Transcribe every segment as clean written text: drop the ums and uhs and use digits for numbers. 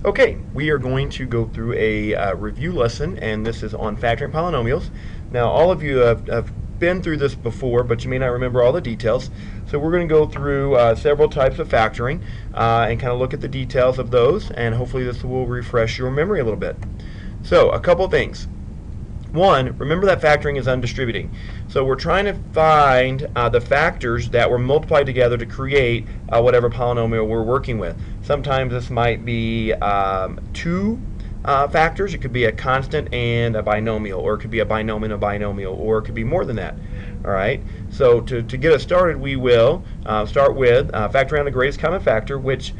Okay, we are going to go through a review lesson, and this is on factoring polynomials. Now, all of you have been through this before, but you may not remember all the details. So we're going to go through several types of factoring and kind of look at the details of those, and hopefully this will refresh your memory a little bit. So, a couple things. One, remember that factoring is undistributing. So we're trying to find the factors that were multiplied together to create whatever polynomial we're working with. Sometimes this might be two factors. It could be a constant and a binomial, or it could be a binomial and a binomial, or it could be more than that. All right. So to get us started, we will start with factoring out the greatest common factor, which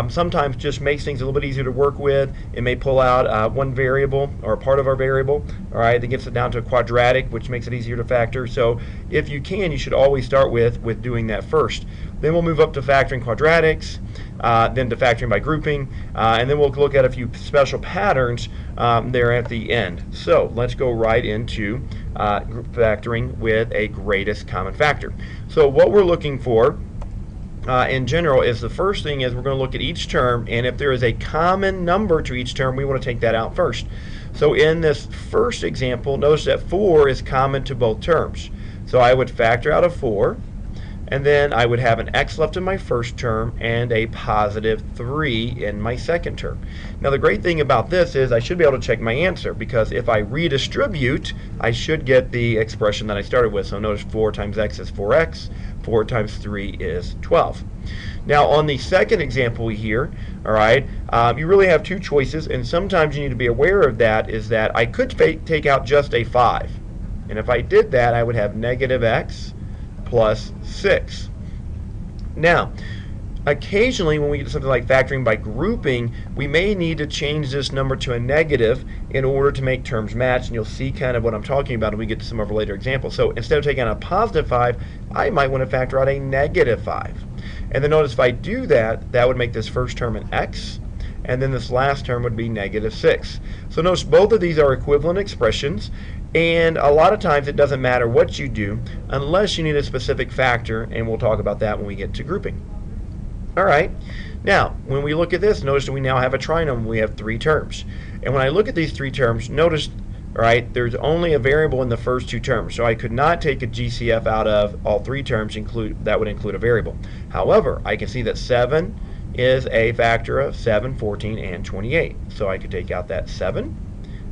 sometimes just makes things a little bit easier to work with. It may pull out one variable or a part of our variable. All right, that gets it down to a quadratic, which makes it easier to factor. So if you can, you should always start with doing that first. Then we'll move up to factoring quadratics, then to factoring by grouping, and then we'll look at a few special patterns there at the end. So let's go right into factoring with a greatest common factor. So what we're looking for in general is the first thing is we're going to look at each term, and if there is a common number to each term, we want to take that out first. So in this first example, notice that 4 is common to both terms. So I would factor out a 4, and then I would have an x left in my first term and a positive 3 in my second term. Now the great thing about this is I should be able to check my answer, because if I redistribute, I should get the expression that I started with. So notice 4 times x is 4x, 4 times 3 is 12. Now on the second example here, all right, you really have two choices, and sometimes you need to be aware of that, is that I could take out just a 5. And if I did that, I would have negative x plus 6. Now, occasionally when we get something like factoring by grouping, we may need to change this number to a negative in order to make terms match, and you'll see kind of what I'm talking about when we get to some of our later examples. So instead of taking out a positive 5, I might want to factor out a negative 5. And then notice if I do that, that would make this first term an x, and then this last term would be negative 6. So notice both of these are equivalent expressions, and a lot of times it doesn't matter what you do unless you need a specific factor, and we'll talk about that when we get to grouping. Alright, now when we look at this, notice that we now have a trinomial. We have 3 terms. And when I look at these 3 terms, notice, alright, there's only a variable in the first 2 terms. So I could not take a GCF out of all 3 terms, that would include a variable. However, I can see that 7 is a factor of 7, 14, and 28. So I could take out that 7,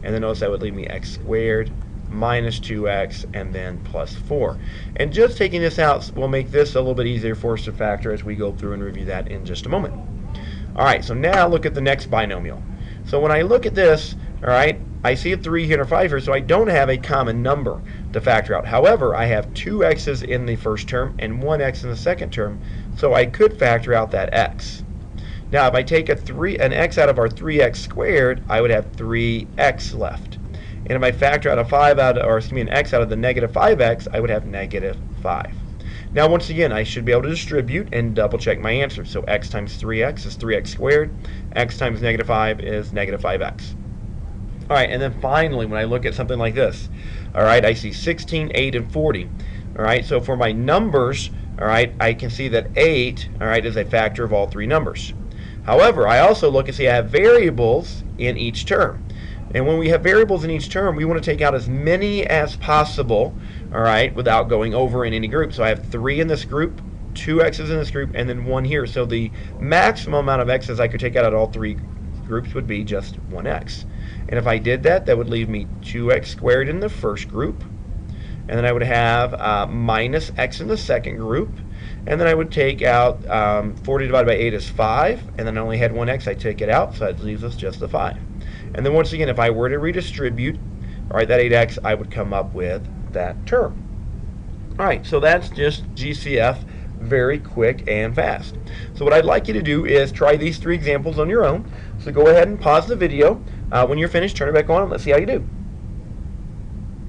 and then notice that would leave me x squared minus 2x and then plus 4. And just taking this out will make this a little bit easier for us to factor as we go through and review that in just a moment. Alright, so now look at the next binomial. So when I look at this, alright, I see a 3 here and a 5 here, so I don't have a common number to factor out. However, I have 2 x's in the first term and 1 x in the second term, so I could factor out that x. Now if I take an x out of our 3x squared, I would have 3x left. And if I factor out an x out of the negative 5x, I would have negative 5. Now once again, I should be able to distribute and double check my answer. So x times 3x is 3x squared, x times negative 5 is negative 5x. Alright, and then finally when I look at something like this, alright, I see 16, 8, and 40. Alright, so for my numbers, alright, I can see that 8, alright, is a factor of all 3 numbers. However, I also look and see I have variables in each term. And when we have variables in each term, we want to take out as many as possible, all right, without going over in any group. So I have 3 in this group, 2 x's in this group, and then 1 here. So the maximum amount of x's I could take out of all 3 groups would be just 1x. And if I did that, that would leave me 2x squared in the first group. And then I would have minus x in the second group. And then I would take out 40 divided by 8 is 5. And then I only had 1x, I take it out, so that leaves us just the 5. And then once again, if I were to redistribute, all right, that 8x, I would come up with that term. All right, so that's just GCF, very quick and fast. So what I'd like you to do is try these 3 examples on your own. So go ahead and pause the video. When you're finished, turn it back on and let's see how you do.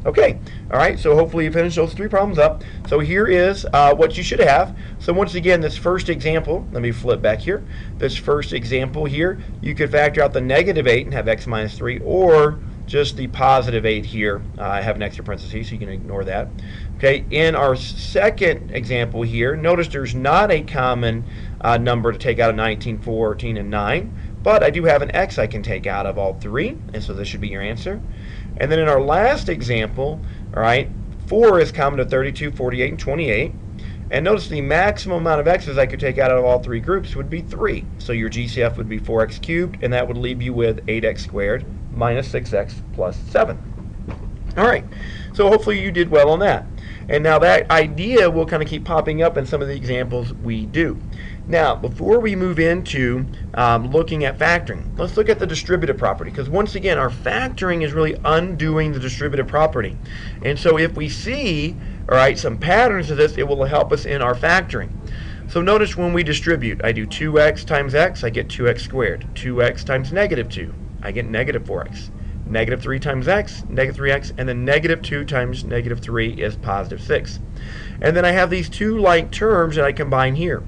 Okay, all right, so hopefully you finished those 3 problems up. So here is what you should have. So once again, this first example, let me flip back here. This first example here, you could factor out the negative 8 and have x minus 3, or just the positive 8 here. I have an extra parenthesis, so you can ignore that. Okay, in our second example here, notice there's not a common number to take out of 19, 14, and 9. but I do have an x I can take out of all three, and so this should be your answer. And then in our last example, all right, 4 is common to 32, 48, and 28. And notice the maximum amount of x's I could take out of all three groups would be 3. So your GCF would be 4x cubed, and that would leave you with 8x squared minus 6x plus 7. All right, so hopefully you did well on that. And now that idea will kind of keep popping up in some of the examples we do. Now, before we move into looking at factoring, let's look at the distributive property, because once again, our factoring is really undoing the distributive property. And so if we see, all right, some patterns of this, it will help us in our factoring. So notice when we distribute, I do 2x times x, I get 2x squared. 2x times negative 2, I get negative 4x. Negative 3 times x, negative 3x, and then negative 2 times negative 3 is positive 6. And then I have these two like terms that I combine here.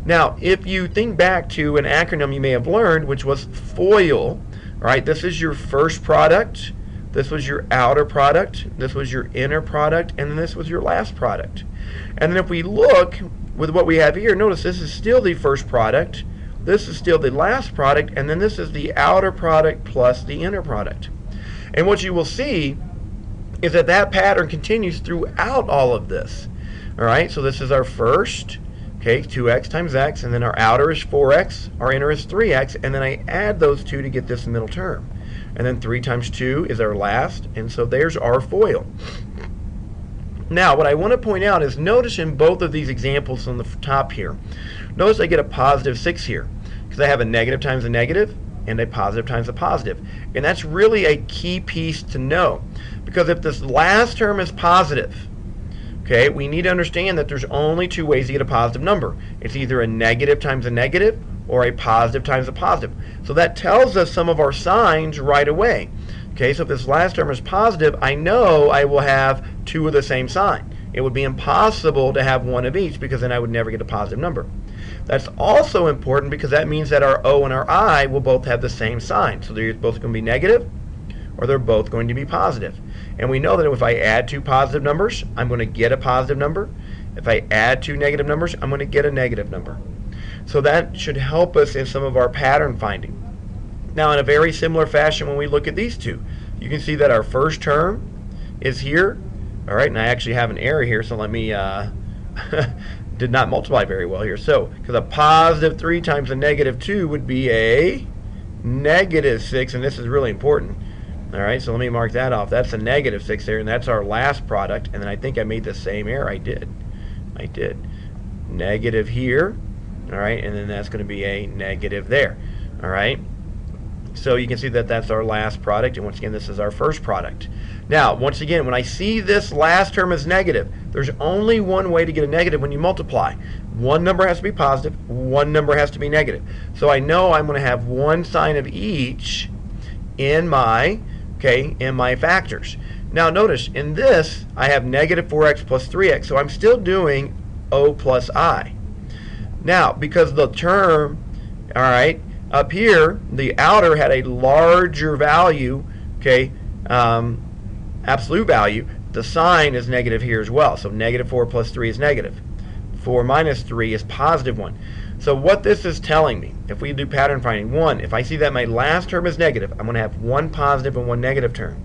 Now, if you think back to an acronym you may have learned, which was FOIL, right? This is your first product, this was your outer product, this was your inner product, and then this was your last product. And then if we look with what we have here, notice this is still the first product, this is still the last product, and then this is the outer product plus the inner product. And what you will see is that that pattern continues throughout all of this. All right, so this is our first, okay, 2x times x, and then our outer is 4x, our inner is 3x, and then I add those two to get this middle term. And then 3 times 2 is our last, and so there's our FOIL. Now, what I want to point out is notice in both of these examples on the top here, notice I get a positive 6 here, because I have a negative times a negative, and a positive times a positive. And that's really a key piece to know, because if this last term is positive, okay, we need to understand that there's only two ways to get a positive number. It's either a negative times a negative or a positive times a positive. So that tells us some of our signs right away. Okay, so if this last term is positive, I know I will have two of the same sign. It would be impossible to have one of each, because then I would never get a positive number. That's also important because that means that our O and our I will both have the same sign. So they're both going to be negative, or they're both going to be positive. And we know that if I add two positive numbers, I'm going to get a positive number. If I add two negative numbers, I'm going to get a negative number. So that should help us in some of our pattern finding. Now, in a very similar fashion, when we look at these two, you can see that our first term is here. All right, and I actually have an error here, so let me did not multiply very well here. So, because a positive 3 times a negative 2 would be a negative 6, and this is really important. All right, so let me mark that off. That's a negative 6 there, and that's our last product. And then I think I made the same error. I did. Negative here. All right, and then that's going to be a negative there. All right. So you can see that that's our last product, and once again, this is our first product. Now, once again, when I see this last term as negative, there's only one way to get a negative when you multiply. One number has to be positive, one number has to be negative. So I know I'm going to have one sign of each in my factors. Now notice, in this, I have negative 4x plus 3x, so I'm still doing O plus I. Now, because the term, all right, up here, the outer had a larger value, okay, absolute value, the sign is negative here as well. So negative 4 plus 3 is negative. 4 minus 3 is positive 1. So what this is telling me, if we do pattern finding, 1, if I see that my last term is negative, I'm going to have one positive and one negative term.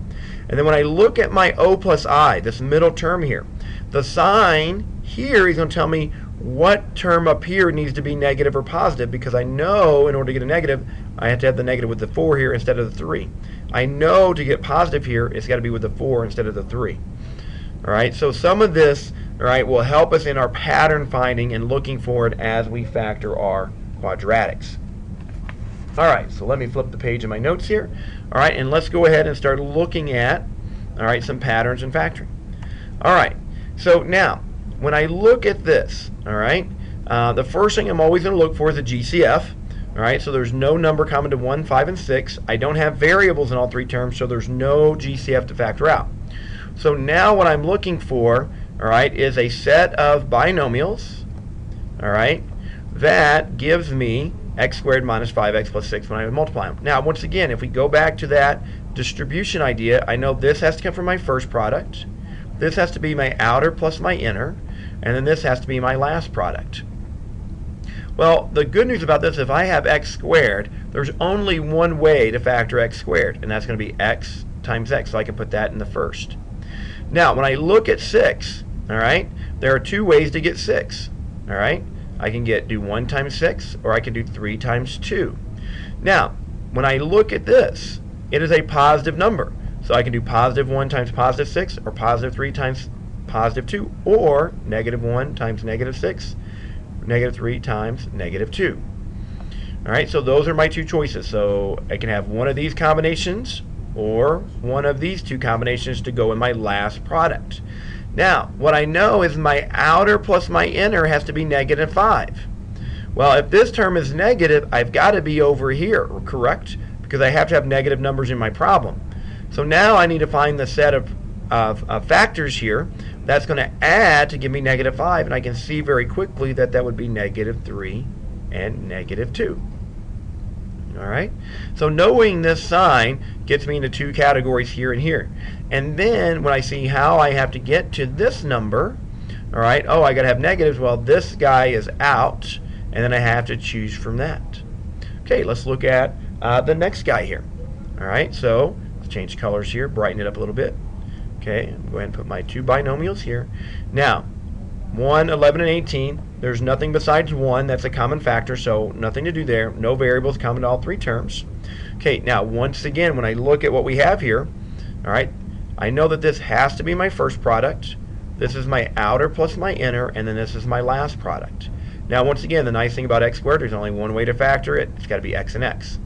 And then when I look at my O plus I, this middle term here, the sign here is going to tell me what term up here needs to be negative or positive, because I know in order to get a negative, I have to have the negative with the 4 here instead of the 3. I know to get positive here, it's got to be with the 4 instead of the 3. All right, so some of this, all right, will help us in our pattern finding and looking for it as we factor our quadratics. All right, so let me flip the page in my notes here. All right, and let's go ahead and start looking at, all right, some patterns in factoring. All right, so now, when I look at this, all right, the first thing I'm always going to look for is a GCF. All right, so there's no number common to 1, 5, and 6. I don't have variables in all three terms, so there's no GCF to factor out. So now what I'm looking for, all right, is a set of binomials, all right, that gives me x squared minus 5x plus 6 when I multiply them. Now, once again, if we go back to that distribution idea, I know this has to come from my first product, this has to be my outer plus my inner, and then this has to be my last product. Well, the good news about this, if I have x squared, there's only one way to factor x squared, and that's going to be x times x, so I can put that in the first. Now, when I look at 6, all right, there are two ways to get 6, all right? I can do 1 times 6, or I can do 3 times 2. Now, when I look at this, it is a positive number. So I can do positive 1 times positive 6, or positive 3 times positive 2, or negative 1 times negative 6, negative 3 times negative 2. All right, so those are my two choices. So I can have one of these combinations or one of these two combinations to go in my last product. Now, what I know is my outer plus my inner has to be negative 5. Well, if this term is negative, I've got to be over here, correct? Because I have to have negative numbers in my problem. So now I need to find the set of factors here that's going to add to give me negative 5, and I can see very quickly that that would be negative 3 and negative 2. All right, so knowing this sign gets me into two categories here and here. And then when I see how I have to get to this number, all right, oh, I got to have negatives. Well, this guy is out, and then I have to choose from that. Okay, let's look at the next guy here. All right, so let's change colors here, brighten it up a little bit. Okay, go ahead and put my two binomials here. Now, 1, 11, and 18, there's nothing besides 1. That's a common factor, so nothing to do there. No variables common to all three terms. Okay, now once again, when I look at what we have here, all right, I know that this has to be my first product. This is my outer plus my inner, and then this is my last product. Now, once again, the nice thing about x squared, there's only one way to factor it. It's got to be x and x.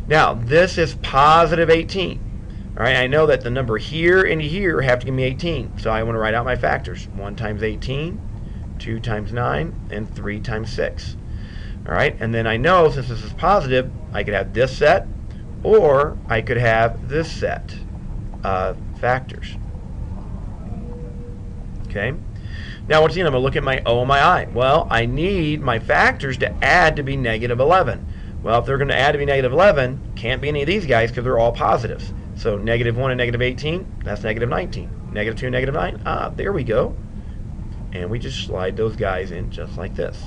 Now, this is positive 18. All right, I know that the number here and here have to give me 18, so I want to write out my factors. 1 times 18, 2 times 9, and 3 times 6. All right, and then I know since this is positive, I could have this set, or I could have this set of factors. Okay, now once again, I'm going to look at my O and my I. Well, I need my factors to add to be negative 11. Well, if they're going to add to be negative 11, can't be any of these guys because they're all positives. So negative 1 and negative 18, that's negative 19. Negative 2 and negative 9, there we go. And we just slide those guys in just like this.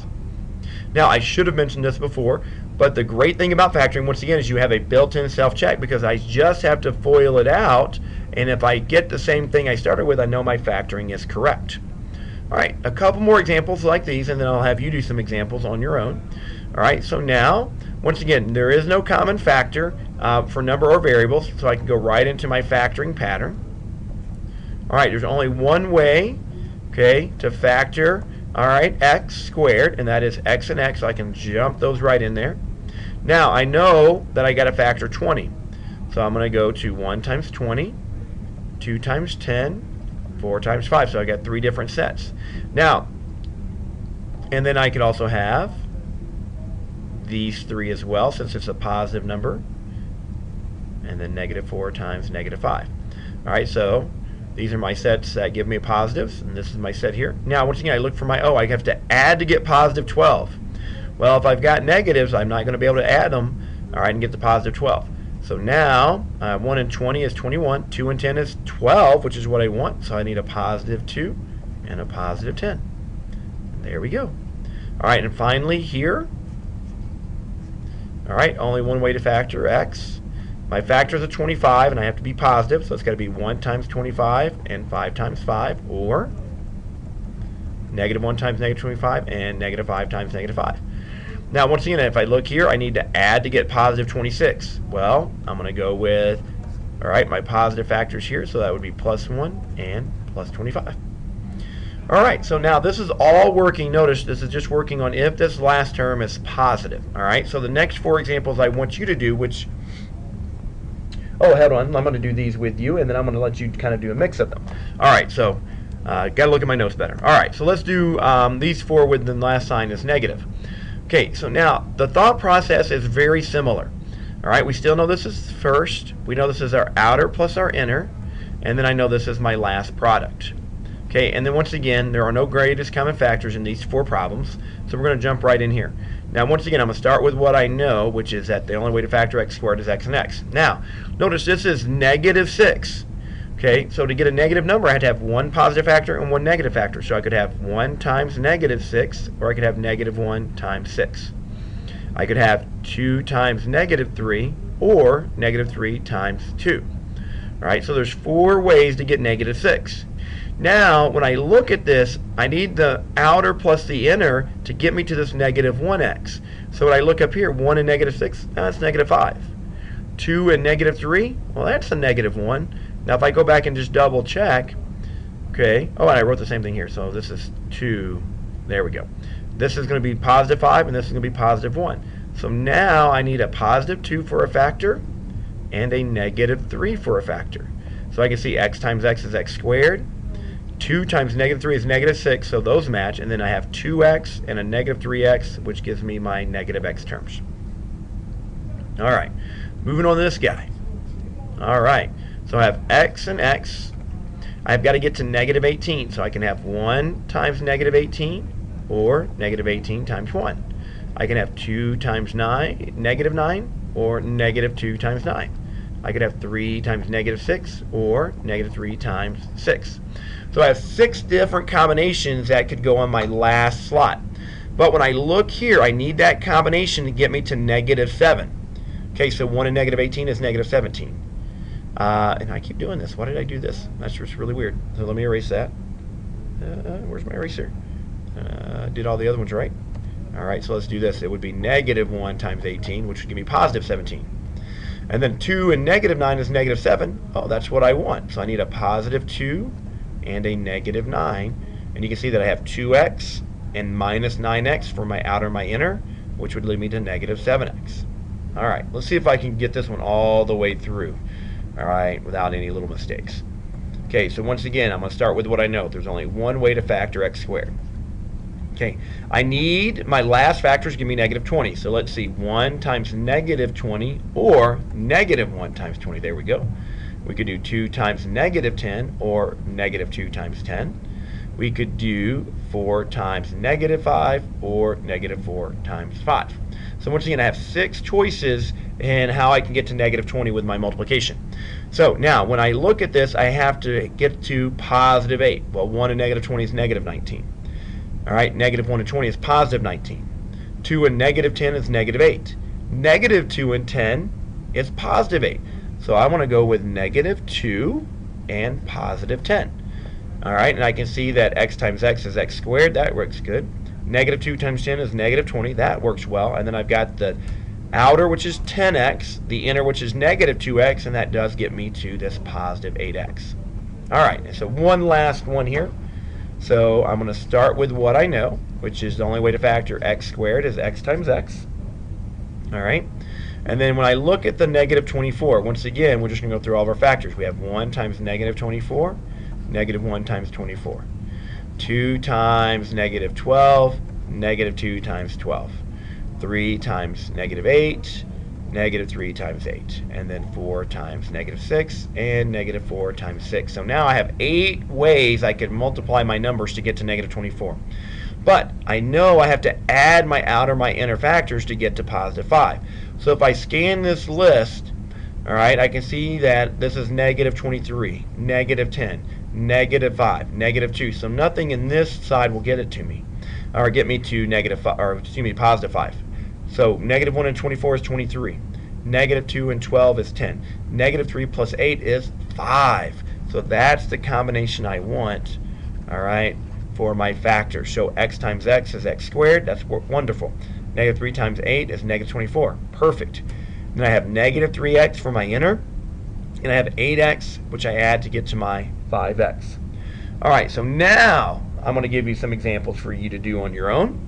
Now, I should have mentioned this before, but the great thing about factoring, once again, is you have a built-in self-check because I just have to FOIL it out, and if I get the same thing I started with, I know my factoring is correct. All right, a couple more examples like these, and then I'll have you do some examples on your own. All right, so now, once again, there is no common factor for number or variables, so I can go right into my factoring pattern. All right, there's only one way, okay, to factor, all right, x squared, and that is x and x, so I can jump those right in there. Now, I know that I got to factor 20, so I'm going to go to 1 times 20, 2 times 10, 4 times 5, so I got 3 different sets. Now, and then I could also have these 3 as well, since it's a positive number, and then negative 4 times negative 5. All right, so these are my sets that give me positives, and this is my set here. Now, once again, I look for my O. I have to add to get positive 12. Well, if I've got negatives, I'm not going to be able to add them, all right, and get the positive 12. So now, 1 and 20 is 21, 2 and 10 is 12, which is what I want, so I need a positive 2 and a positive 10. There we go. All right, and finally here, all right, only one way to factor x. My factors are 25, and I have to be positive, so it's got to be 1 times 25 and 5 times 5, or negative 1 times negative 25 and negative 5 times negative 5. Now, once again, if I look here, I need to add to get positive 26. Well, I'm going to go with, all right, my positive factors here, so that would be plus 1 and plus 25. All right, so now this is all working. Notice this is just working on if this last term is positive. All right, so the next 4 examples I want you to do, which, oh, hold on, I'm going to do these with you, and then I'm going to let you kind of do a mix of them. All right, so got to look at my notes better. All right, so let's do these 4 with the last sign is negative. Okay, so now the thought process is very similar. All right, we still know this is first. We know this is our outer plus our inner, and then I know this is my last product. Okay, and then once again, there are no greatest common factors in these 4 problems, so we're going to jump right in here. Now, once again, I'm going to start with what I know, which is that the only way to factor x squared is x and x. Now, notice this is negative 6. Okay, so to get a negative number, I had to have one positive factor and one negative factor. So I could have 1 times negative 6, or I could have negative 1 times 6. I could have 2 times negative 3, or negative 3 times 2. All right, so there's 4 ways to get negative 6. Now, when I look at this, I need the outer plus the inner to get me to this negative 1x. So when I look up here, 1 and negative 6, that's negative 5. 2 and negative 3, well, that's a negative 1. Now, if I go back and just double check, okay, oh, and I wrote the same thing here, so this is 2, there we go. This is going to be positive 5, and this is going to be positive 1. So now I need a positive 2 for a factor and a negative 3 for a factor. So I can see x times x is x squared. 2 times negative 3 is negative 6, so those match. And then I have 2x and a negative 3x, which gives me my negative x terms. All right, moving on to this guy. All right, so I have x and x. I've got to get to negative 18, so I can have 1 times negative 18 or negative 18 times 1. I can have 2 times 9, negative 9, or negative 2 times 9. I could have 3 times negative 6 or negative 3 times 6. So I have 6 different combinations that could go on my last slot. But when I look here, I need that combination to get me to negative 7. Okay, so 1 and negative 18 is negative 17. And I keep doing this. Why did I do this? That's just really weird. So let me erase that. Where's my eraser? Did all the other ones right. Alright, so let's do this. It would be negative 1 times 18, which would give me positive 17. And then 2 and negative 9 is negative 7. Oh, that's what I want. So I need a positive 2 and a negative 9. And you can see that I have 2x and minus 9x for my outer and my inner, which would lead me to negative 7x. Alright, let's see if I can get this one all the way through. Alright, without any little mistakes. Okay, so once again, I'm going to start with what I know. There's only one way to factor x squared. Okay, I need my last factors give me negative 20. So let's see, 1 times negative 20 or negative 1 times 20. There we go. We could do 2 times negative 10 or negative 2 times 10. We could do 4 times negative 5 or negative 4 times 5. So once again, I have 6 choices in how I can get to negative 20 with my multiplication. So now, when I look at this, I have to get to positive 8. Well, 1 and negative 20 is negative 19. All right, negative 1 and 20 is positive 19. 2 and negative 10 is negative 8. Negative 2 and 10 is positive 8. So I want to go with negative 2 and positive 10. All right, and I can see that x times x is x squared. That works good. Negative 2 times 10 is negative 20. That works well. And then I've got the outer, which is 10x, the inner, which is negative 2x, and that does get me to this positive 8x. All right, so one last one here. So I'm going to start with what I know, which is the only way to factor x squared is x times x. All right. And then when I look at the negative 24, once again, we're just going to go through all of our factors. We have 1 times negative 24, negative 1 times 24. 2 times negative 12, negative 2 times 12. 3 times negative 8, negative 3 times 8, and then 4 times negative 6, and negative 4 times 6. So now I have 8 ways I could multiply my numbers to get to negative 24. But I know I have to add my outer, my inner factors to get to positive 5. So if I scan this list, all right, I can see that this is negative 23, negative 10, negative 5, negative 2. So nothing in this side will get it to me, or get me to negative 5, or excuse me, positive 5. So negative 1 and 24 is 23. Negative 2 and 12 is 10. Negative 3 plus 8 is 5. So that's the combination I want, all right, for my factors. So x times x is x squared. That's wonderful. Negative 3 times 8 is negative 24. Perfect. Then I have negative 3x for my inner, and I have 8x, which I add to get to my 5x. All right, so now I'm going to give you some examples for you to do on your own.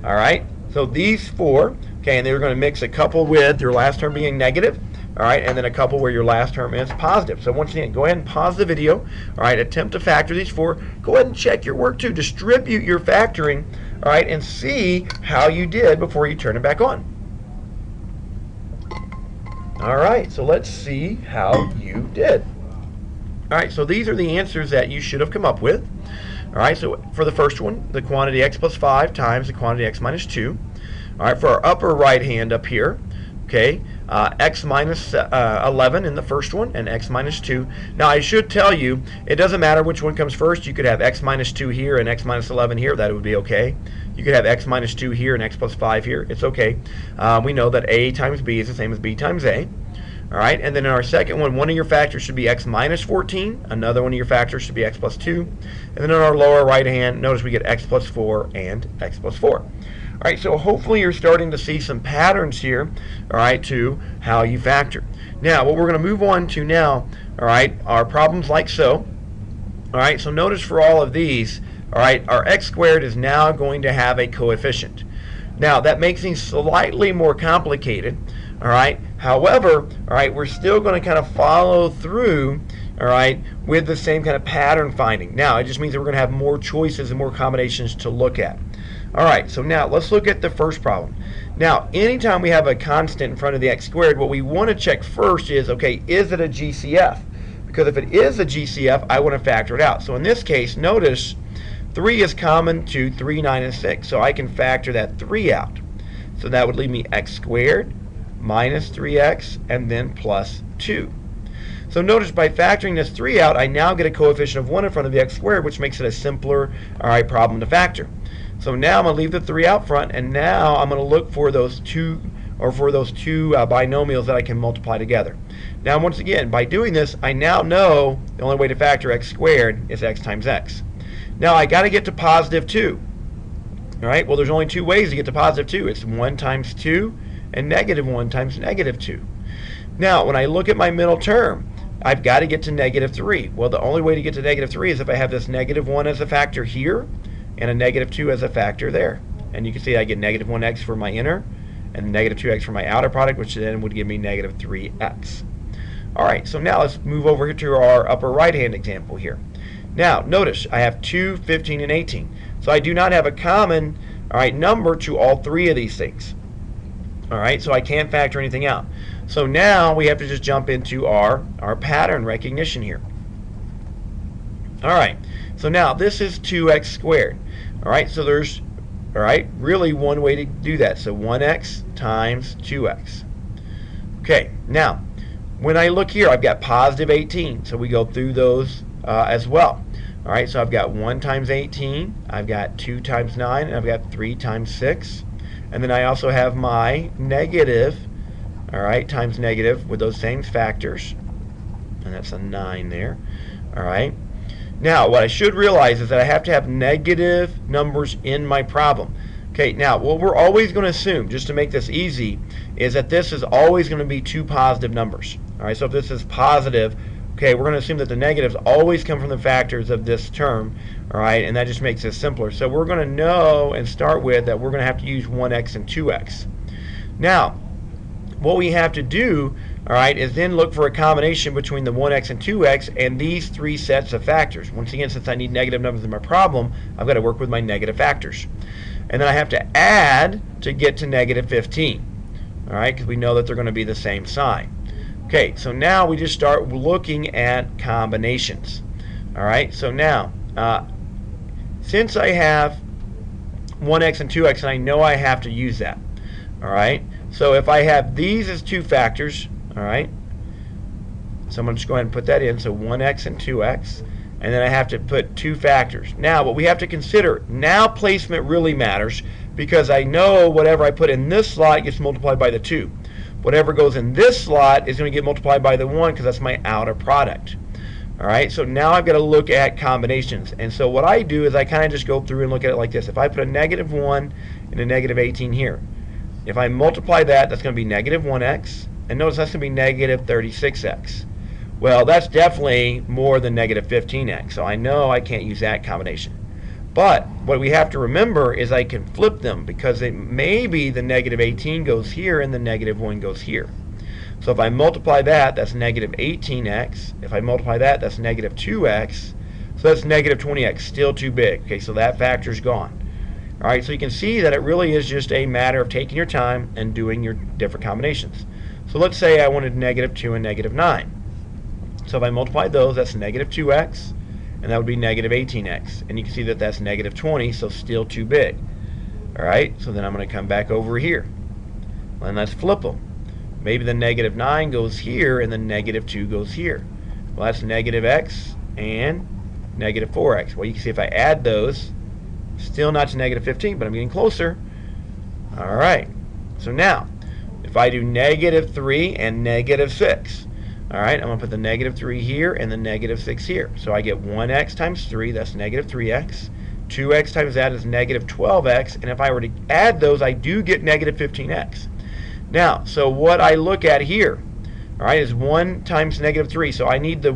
All right. So these 4, okay, and they were going to mix a couple with your last term being negative, all right, and then a couple where your last term is positive. So once again, go ahead and pause the video, all right, attempt to factor these 4. Go ahead and check your work too. Distribute your factoring, all right, and see how you did before you turn it back on. All right, so let's see how you did. All right, so these are the answers that you should have come up with. All right, so for the first one, the quantity x plus 5 times the quantity x minus 2. All right, for our upper right hand up here, okay, x minus 11 in the first one and x minus 2. Now I should tell you, it doesn't matter which one comes first. You could have x minus 2 here and x minus 11 here. That would be okay. You could have x minus 2 here and x plus 5 here. It's okay. We know that a times b is the same as b times a. All right, and then in our second one of your factors should be x minus 14. Another one of your factors should be x plus 2. And then in our lower right hand, notice we get x plus 4 and x plus 4. All right, so hopefully you're starting to see some patterns here, all right, to how you factor. Now, what we're going to move on to now, all right, are problems like so. All right, so notice for all of these, all right, our x squared is now going to have a coefficient. Now, that makes things slightly more complicated. All right. However, all right, we're still going to kind of follow through, all right, with the same kind of pattern finding. Now, it just means that we're going to have more choices and more combinations to look at. All right, so now let's look at the first problem. Now, anytime we have a constant in front of the x squared, what we want to check first is, okay, is it a GCF? Because if it is a GCF, I want to factor it out. So in this case, notice 3 is common to 3, 9, and 6. So I can factor that 3 out. So that would leave me x squared minus 3x, and then plus 2. So notice by factoring this 3 out, I now get a coefficient of 1 in front of the x squared, which makes it a simpler, all right, problem to factor. So now I'm going to leave the 3 out front, and now I'm going to look for those two binomials that I can multiply together. Now, once again, by doing this, I now know the only way to factor x squared is x times x. Now, I got to get to positive 2. All right, well, there's only 2 ways to get to positive 2. It's 1 times 2 and negative 1 times negative 2. Now, when I look at my middle term, I've got to get to negative 3. Well, the only way to get to negative 3 is if I have this negative 1 as a factor here and a negative 2 as a factor there. And you can see I get negative 1x for my inner and negative 2x for my outer product, which then would give me negative 3x. All right, so now let's move over here to our upper right-hand example here. Now, notice I have 2, 15, and 18. So I do not have a common, all right, number to all 3 of these things. All right, so I can't factor anything out. So now we have to just jump into our pattern recognition here. All right, so now this is 2x squared. All right, so there's, all right, really one way to do that. So 1x times 2x. Okay, now when I look here, I've got positive 18. So we go through those as well. All right, so I've got 1 times 18, I've got 2 times 9, and I've got 3 times 6. And then I also have my negative, all right, times negative with those same factors. And that's a 9 there. All right. Now, what I should realize is that I have to have negative numbers in my problem. Okay, now, what we're always going to assume, just to make this easy, is that this is always going to be 2 positive numbers. All right, so if this is positive, okay, we're going to assume that the negatives always come from the factors of this term, all right, and that just makes it simpler. So we're going to know and start with that we're going to have to use 1x and 2x. Now, what we have to do, all right, is then look for a combination between the 1x and 2x and these 3 sets of factors. Once again, since I need negative numbers in my problem, I've got to work with my negative factors. And then I have to add to get to negative 15, all right, because we know that they're going to be the same sign. Okay, so now we just start looking at combinations. All right, so now, since I have 1x and 2x, and I know I have to use that, all right, so if I have these as 2 factors, all right, so I'm going to just go ahead and put that in, so 1x and 2x, and then I have to put 2 factors. Now, what we have to consider, now placement really matters, because I know whatever I put in this slot gets multiplied by the 2. Whatever goes in this slot is going to get multiplied by the 1 because that's my outer product. All right, so now I've got to look at combinations. And so what I do is I kind of just go through and look at it like this. If I put a negative 1 and a negative 18 here, if I multiply that, that's going to be negative 1x. And notice that's going to be negative 36x. Well, that's definitely more than negative 15x. So I know I can't use that combination. But what we have to remember is I can flip them because maybe the negative 18 goes here and the negative 1 goes here. So if I multiply that, that's negative 18x. If I multiply that, that's negative 2x. So that's negative 20x, still too big. Okay, so that factor's gone. All right, so you can see that it really is just a matter of taking your time and doing your different combinations. So let's say I wanted negative 2 and negative 9. So if I multiply those, that's negative 2x. And that would be negative 18x. And you can see that that's negative 20, so still too big. All right, so then I'm going to come back over here. And let's flip them. Maybe the negative 9 goes here and the negative 2 goes here. Well, that's negative x and negative 4x. Well, you can see if I add those, still not to negative 15, but I'm getting closer. All right. So now, if I do negative 3 and negative 6, all right, I'm going to put the negative 3 here and the negative 6 here. So I get 1x times 3, that's negative 3x. 2x times that is negative 12x. And if I were to add those, I do get negative 15x. Now, so what I look at here, all right, is 1 times negative 3. So I need the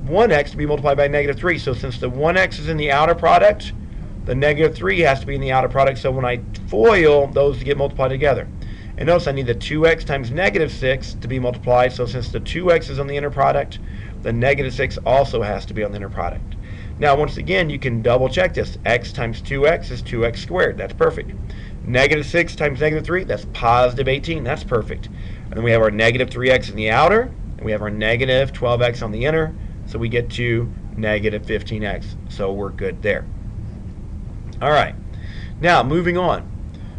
1x to be multiplied by negative 3. So since the 1x is in the outer product, the negative 3 has to be in the outer product. So when I FOIL, those get multiplied together. And notice I need the 2x times negative 6 to be multiplied. So since the 2x is on the inner product, the negative 6 also has to be on the inner product. Now, once again, you can double check this. X times 2x is 2x squared. That's perfect. Negative 6 times negative 3, that's positive 18. That's perfect. And then we have our negative 3x in the outer, and we have our negative 12x on the inner. So we get to negative 15x. So we're good there. All right. Now, moving on.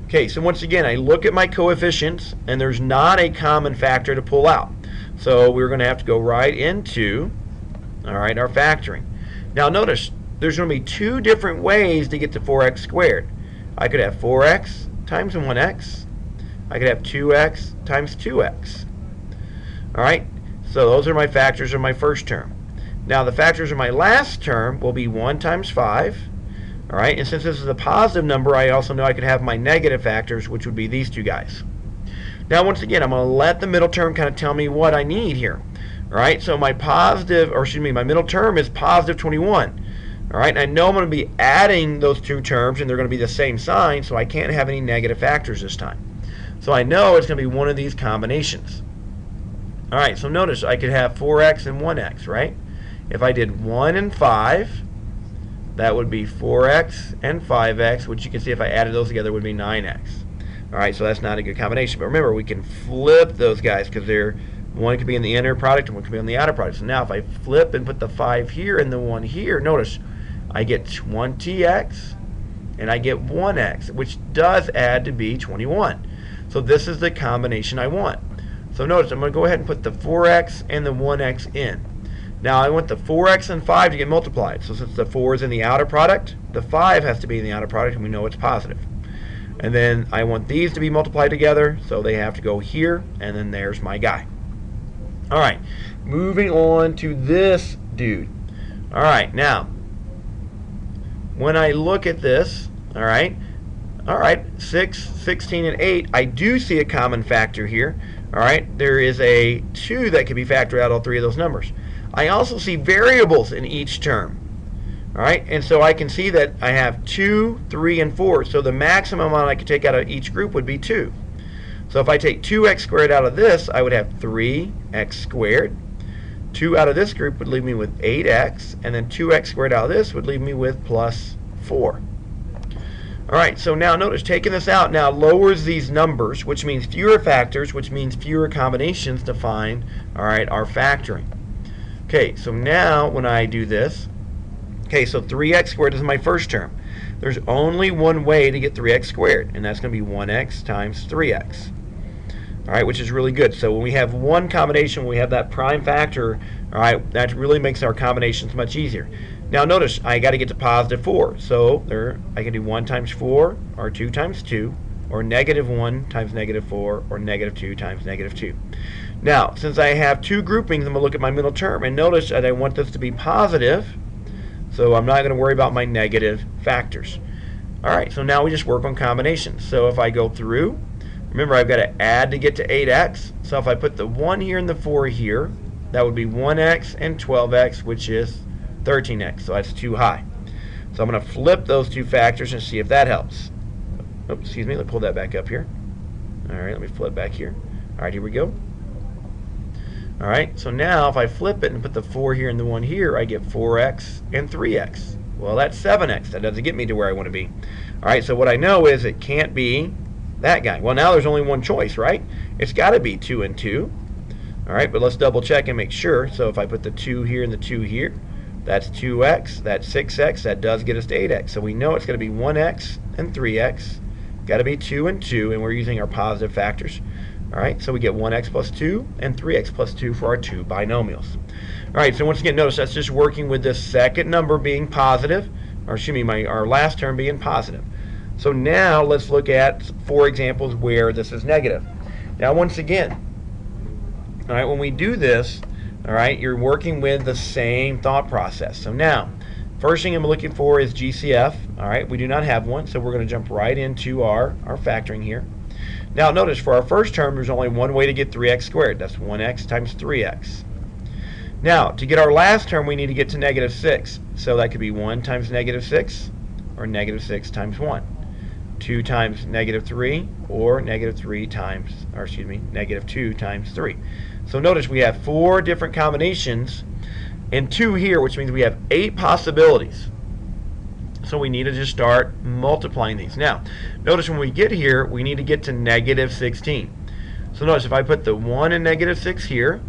Okay, so once again, I look at my coefficients, and there's not a common factor to pull out. So we're going to have to go right into, all right, our factoring. Now notice, there's going to be two different ways to get to 4x squared. I could have 4x times 1x. I could have 2x times 2x. All right, so those are my factors of my first term. Now the factors of my last term will be 1 times 5. All right, and since this is a positive number, I also know I could have my negative factors, which would be these two guys. Now, once again, I'm going to let the middle term kind of tell me what I need here. All right, so my my middle term is positive 21. All right, and I know I'm going to be adding those two terms, and they're going to be the same sign, so I can't have any negative factors this time. So I know it's going to be one of these combinations. All right, so notice I could have 4x and 1x, right? If I did 1 and 5, that would be 4x and 5x, which you can see if I added those together would be 9x. All right, so that's not a good combination. But remember, we can flip those guys because one could be in the inner product and one could be on the outer product. So now if I flip and put the 5 here and the 1 here, notice I get 20x and I get 1x, which does add to be 21. So this is the combination I want. So notice I'm going to go ahead and put the 4x and the 1x in. Now I want the 4x and 5 to get multiplied. So since the 4 is in the outer product, the 5 has to be in the outer product, and we know it's positive. And then I want these to be multiplied together, so they have to go here, and then there's my guy. All right, moving on to this dude. All right, now, when I look at this, all right, 6, 16, and 8, I do see a common factor here. All right, there is a 2 that can be factored out all three of those numbers. I also see variables in each term. All right, and so I can see that I have 2, 3, and 4. So the maximum amount I could take out of each group would be 2. So if I take 2x squared out of this, I would have 3x squared. 2 out of this group would leave me with 8x, and then 2x squared out of this would leave me with plus 4. All right, so now notice taking this out now lowers these numbers, which means fewer factors, which means fewer combinations to find, all right, our factoring. Okay, so now when I do this, okay, so 3x squared is my first term. There's only one way to get 3x squared, and that's going to be 1x times 3x. All right, which is really good. So when we have one combination, when we have that prime factor, all right, that really makes our combinations much easier. Now notice, I got to get to positive 4. So I can do 1 times 4, or 2 times 2, or negative 1 times negative 4, or negative 2 times negative 2. Now, since I have two groupings, I'm going to look at my middle term, and notice that I want this to be positive, so I'm not going to worry about my negative factors. All right, so now we just work on combinations. So if I go through, remember I've got to add to get to 8x, so if I put the 1 here and the 4 here, that would be 1x and 12x, which is 13x, so that's too high. So I'm going to flip those two factors and see if that helps. Oops, excuse me, let me pull that back up here. All right, let me flip back here. All right, here we go. All right, so now if I flip it and put the 4 here and the 1 here, I get 4x and 3x. Well, that's 7x. That doesn't get me to where I want to be. All right, so what I know is it can't be that guy. Well, now there's only one choice, right? It's got to be 2 and 2. All right, but let's double check and make sure. So if I put the 2 here and the 2 here, that's 2x, that's 6x. That does get us to 8x. So we know it's going to be 1x and 3x. Got to be 2 and 2, and we're using our positive factors. All right, so we get 1x plus 2 and 3x plus 2 for our two binomials. All right, so once again, notice that's just working with this second number being positive, or excuse me, our last term being positive. So now let's look at 4 examples where this is negative. Now once again, all right, when we do this, all right, you're working with the same thought process. So now, first thing I'm looking for is GCF. All right, we do not have one, so we're going to jump right into our factoring here. Now notice for our first term, there's only one way to get 3x squared. That's 1x times 3x. Now, to get our last term, we need to get to negative 6. So that could be 1 times negative 6, or negative 6 times 1. 2 times negative 3, or negative 3 times, or excuse me, negative 2 times 3. So notice we have 4 different combinations and 2 here, which means we have 8 possibilities. So we need to just start multiplying these. Now, notice when we get here, we need to get to negative 16. So notice if I put the 1 and negative 6 here,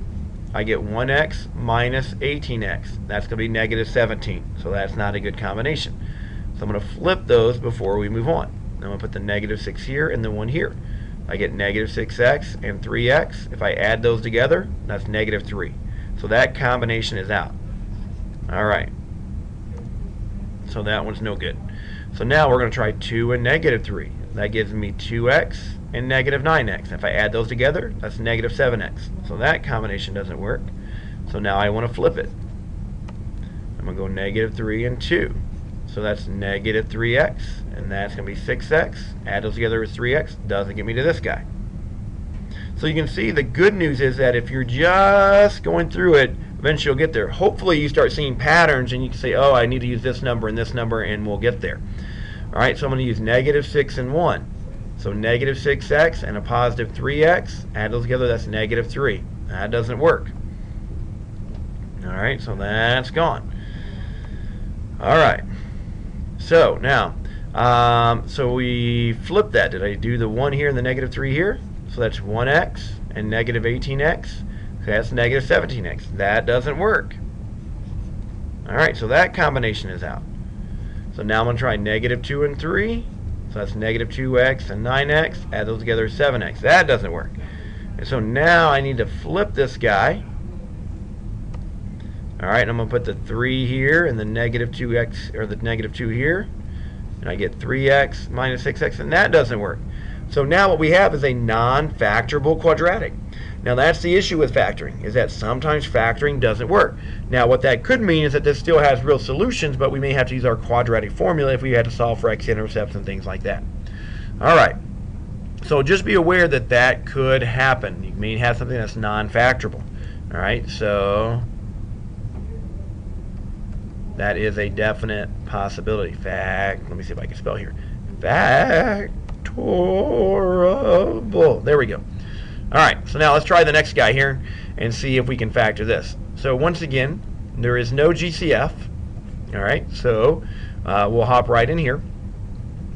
I get 1x minus 18x. That's going to be negative 17. So that's not a good combination. So I'm going to flip those before we move on. I'm going to put the negative 6 here and the 1 here. I get negative 6x and 3x. If I add those together, that's negative 3. So that combination is out. All right. So that one's no good. So now we're going to try 2 and negative 3. That gives me 2x and negative 9x. If I add those together, that's negative 7x. So that combination doesn't work. So now I want to flip it. I'm going to go negative 3 and 2. So that's negative 3x, and that's going to be 6x. Add those together with 3x. Doesn't get me to this guy. So you can see the good news is that if you're just going through it, eventually you'll get there. Hopefully you start seeing patterns and you can say, oh, I need to use this number, and we'll get there. All right, so I'm going to use negative 6 and 1. So negative 6x and a positive 3x. Add those together, that's negative 3. That doesn't work. All right, so that's gone. All right. So now, so we flip that. Did I do the 1 here and the negative 3 here? So that's 1x and negative 18x. So that's negative 17x. That doesn't work. All right, so that combination is out. So now I'm going to try negative 2 and 3. So that's negative 2x and 9x. Add those together, 7x. That doesn't work. And so now I need to flip this guy. All right, and I'm going to put the 3 here and the negative 2x, or the negative 2 here. And I get 3x minus 6x, and that doesn't work. So now what we have is a non-factorable quadratic. Now that's the issue with factoring, is that sometimes factoring doesn't work. Now what that could mean is that this still has real solutions, but we may have to use our quadratic formula if we had to solve for x-intercepts and things like that. All right, so just be aware that that could happen. You may have something that's non-factorable. All right, so that is a definite possibility. Let me see if I can spell here. Factorable. There we go. All right, so now let's try the next guy here and see if we can factor this. So once again, there is no GCF. All right, so we'll hop right in here,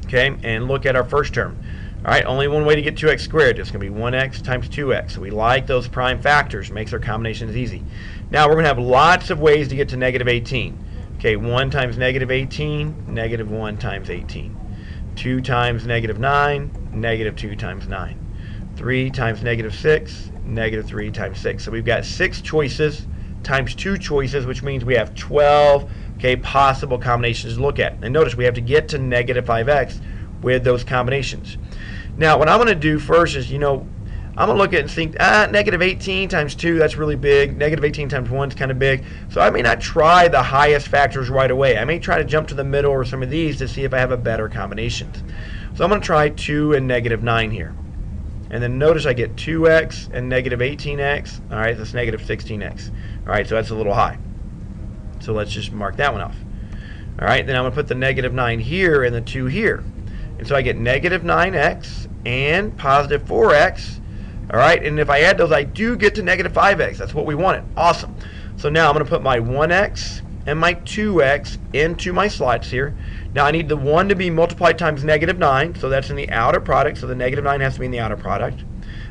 okay, and look at our first term. All right, only one way to get 2x squared. It's going to be 1x times 2x. So we like those prime factors. Makes our combinations easy. Now we're going to have lots of ways to get to negative 18. Okay, 1 times negative 18, negative 1 times 18. 2 times negative 9, negative 2 times 9. 3 times negative 6, negative 3 times 6. So we've got 6 choices times 2 choices, which means we have 12 possible combinations to look at. And notice we have to get to negative 5x with those combinations. Now what I'm going to do first is, I'm going to look at it and think, negative 18 times 2, that's really big. Negative 18 times 1 is kind of big. So I may not try the highest factors right away. I may try to jump to the middle or some of these to see if I have a better combination. So I'm going to try 2 and negative 9 here. And then notice I get 2x and negative 18x. All right, that's negative 16x. All right, so that's a little high. So let's just mark that one off. All right, then I'm going to put the negative 9 here and the 2 here. And so I get negative 9x and positive 4x. All right, and if I add those, I do get to negative 5x. That's what we wanted. Awesome. So now I'm going to put my 1x and my 2x into my slots here. Now I need the 1 to be multiplied times negative 9, so that's in the outer product, so the negative 9 has to be in the outer product.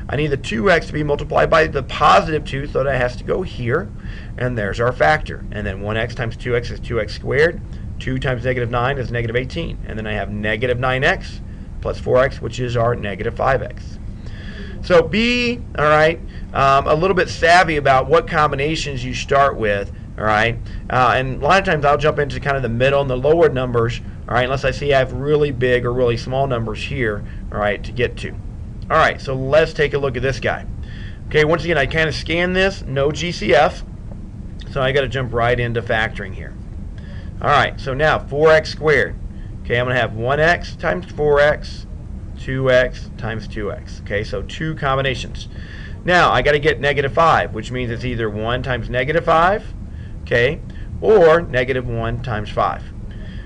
I need the 2x to be multiplied by the positive 2, so that has to go here, and there's our factor. And then 1x times 2x is 2x squared. 2 times negative 9 is negative 18. And then I have negative 9x plus 4x, which is our negative 5x. So be, all right, a little bit savvy about what combinations you start with, all right? And a lot of times I'll jump into kind of the middle and the lower numbers, all right, unless I see I have really big or really small numbers here, all right, to get to. All right, so let's take a look at this guy. Okay, once again, I kind of scan this, no GCF, so I got to jump right into factoring here. All right, so now 4x squared. Okay, I'm going to have 1x times 4x, 2x times 2x. Okay, so two combinations. Now, I got to get -5, which means it's either 1 times -5, okay, or -1 times 5.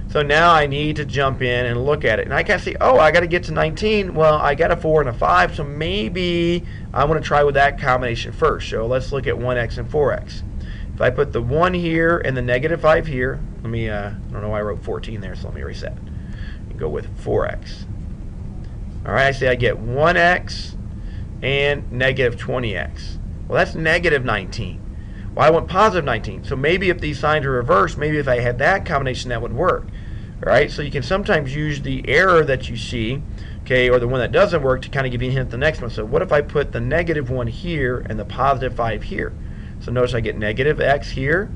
So now I need to jump in and look at it. And I can see, oh, I got to get to 19. Well, I got a 4 and a 5, so maybe I want to try with that combination first. So let's look at 1x and 4x. If I put the 1 here and the -5 here, let me, I don't know why I wrote 14 there, so let me reset. And go with 4x. All right, I say I get 1x and -20x. Well, that's -19. Well, I want +19. So maybe if these signs are reversed, maybe if I had that combination, that would work. All right, so you can sometimes use the error that you see, okay, or the one that doesn't work to kind of give you a hint the next one. So what if I put the -1 here and the +5 here? So notice I get -x here,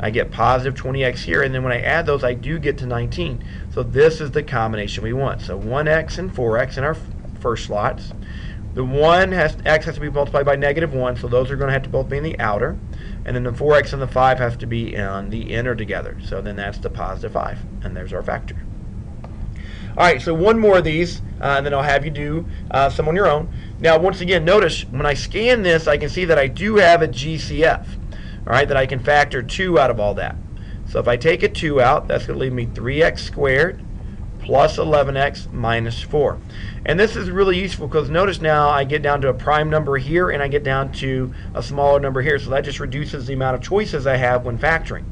I get +20x here, and then when I add those, I do get to 19. So this is the combination we want. So 1x and 4x in our first slots. The x has to be multiplied by -1, so those are going to have to both be in the outer. And then the 4x and the 5 has to be on the inner together. So then that's the +5. And there's our factor. All right, so one more of these, and then I'll have you do some on your own. Now, once again, notice when I scan this, I can see that I do have a GCF, all right, that I can factor 2 out of all that. So if I take a 2 out, that's going to leave me 3x squared plus 11x minus 4. And this is really useful because notice now I get down to a prime number here and I get down to a smaller number here. So that just reduces the amount of choices I have when factoring.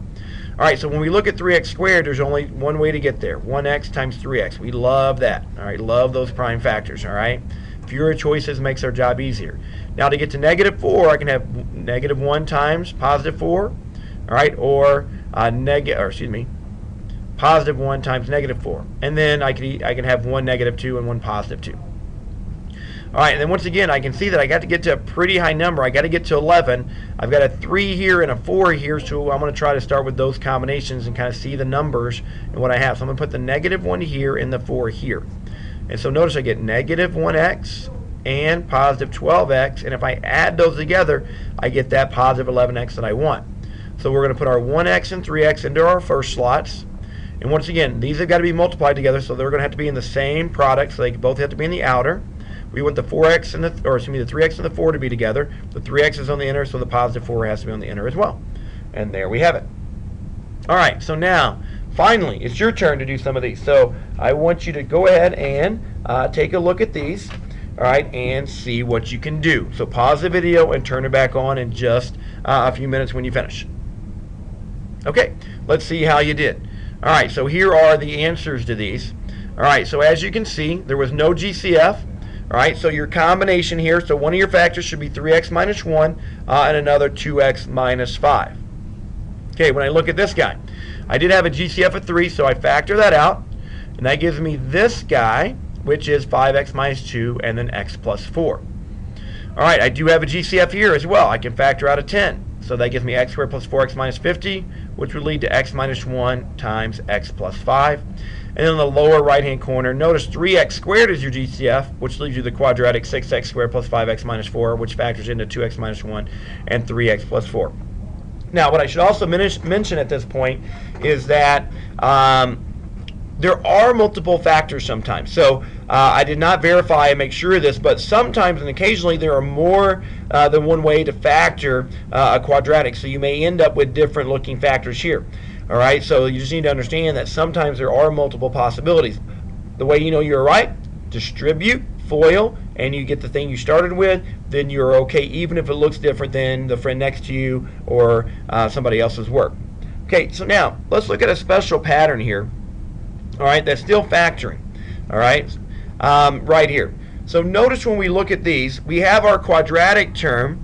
All right, so when we look at 3x squared, there's only one way to get there. 1x times 3x. We love that. All right, love those prime factors, all right? Fewer choices makes our job easier. Now to get to -4, I can have -1 times +4, all right, or +1 times -4. And then I can have one -2 and one +2. All right, and then once again, I can see that I got to get to a pretty high number. I got to get to 11. I've got a 3 here and a 4 here, so I'm going to try to start with those combinations and kind of see the numbers and what I have. So I'm going to put the -1 here and the 4 here. And so notice I get -1x and +12x, and if I add those together, I get that +11x that I want. So we're going to put our 1x and 3x into our first slots. And once again, these have got to be multiplied together, so they're going to have to be in the same product, so they both have to be in the outer. We want the 4x and the 3x and the 4 to be together. The 3x is on the inner, so the +4 has to be on the inner as well. And there we have it. All right, so now, finally, it's your turn to do some of these. So I want you to go ahead and take a look at these, all right, and see what you can do. So pause the video and turn it back on in just a few minutes when you finish. Okay, let's see how you did. All right, so here are the answers to these. All right, so as you can see, there was no GCF. All right, so your combination here, so one of your factors should be 3x minus 1 and another 2x minus 5. Okay, when I look at this guy, I did have a GCF of 3, so I factor that out, and that gives me this guy, which is 5x minus 2 and then x plus 4. All right, I do have a GCF here as well. I can factor out a 10, so that gives me x squared plus 4x minus 50, which would lead to x minus 1 times x plus 5. And then in the lower right-hand corner, notice 3x squared is your GCF, which leaves you the quadratic 6x squared plus 5x minus 4, which factors into 2x minus 1 and 3x plus 4. Now, what I should also mention at this point is that there are multiple factors sometimes. So I did not verify and make sure of this, but sometimes and occasionally there are more than one way to factor a quadratic. So you may end up with different looking factors here. All right, so you just need to understand that sometimes there are multiple possibilities. The way you know you're right, distribute, FOIL, and you get the thing you started with, then you're okay, even if it looks different than the friend next to you or somebody else's work. Okay, so now let's look at a special pattern here. All right, that's still factoring. All right, right here. So notice when we look at these, we have our quadratic term